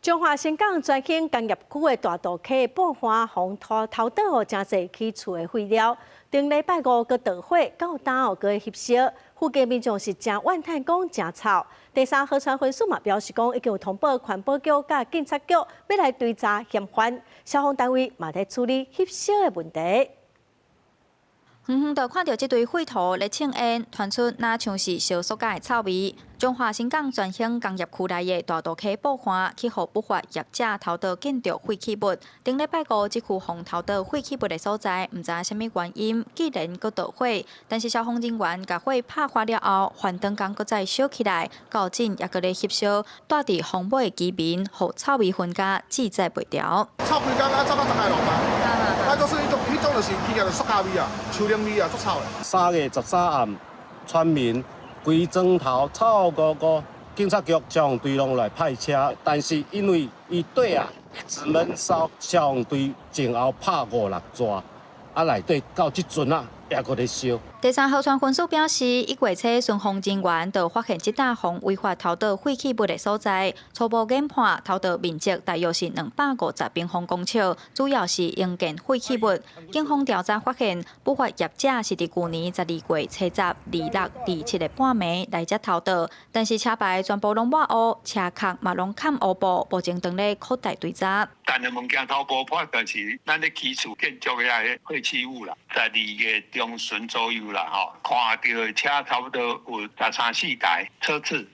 中華新港全興工業區的大道溪爆花，風拖偷倒真濟起厝的廢料。頂禮拜五個導火，到當後個翕燒，附近民眾是真怨嘆講真吵。第三河川分署嘛表示講，已經有通報環保局甲警察局要來追查嫌犯，消防單位嘛在處理翕燒的問題。遠遠就看到這堆廢土咧稱煙，傳出那像是燒塑膠的臭味。中華新港全興工業區內的大道溪爆花，去互不法業者偷倒建築廢棄物。頂禮拜五，這區互偷倒廢棄物的所在，唔知什麼原因，既然閣倒火，但是消防人員甲火拍花了後，還燈光閣再燒起來，到陣也閣咧翕燒，帶佇風尾居民，互臭味熏甲記載袂掉。臭規工啊，臭到大概落嘛，那就是一種就是起來的塑膠味啊，樹林味啊，足臭的。3月13暗，村民。規莊頭臭糊糊，警察局消防隊攏來派車，但是因為伊底啊一門燒，消防隊前後拍5、6抓，內底到即陣啊也閣咧燒。第三河川分署表示，1月初巡防人員就發現這大項違法偷倒廢棄物的所在，初步研判偷倒面積大約是250平方公尺，主要是營建廢棄物。警方調查發現，不法業者是佇去年12月初10、26、27的半暝來遮偷倒，但是車牌全部攏抹黑，車殼嘛攏嵌黑布，目前當咧擴大追查。但係物件偷無破，就是咱咧起厝建築嘅廢棄物啦，12月中旬左右。看到車差不多有13、14台車次。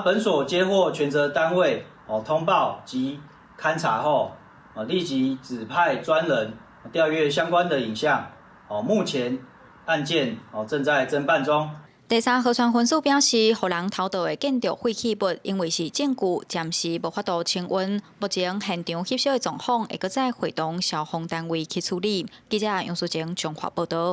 本所接獲權責單位通報及勘查後，立即指派專人調閱相關的影像。目前案件正在偵辦中。第三河川分署表示，互人偷倒的建築廢棄物，因為是證據，暫時無法度清運。目前現場翕燒的狀況會擱再會同消防單位去處理。記者楊淑靜綜合報道。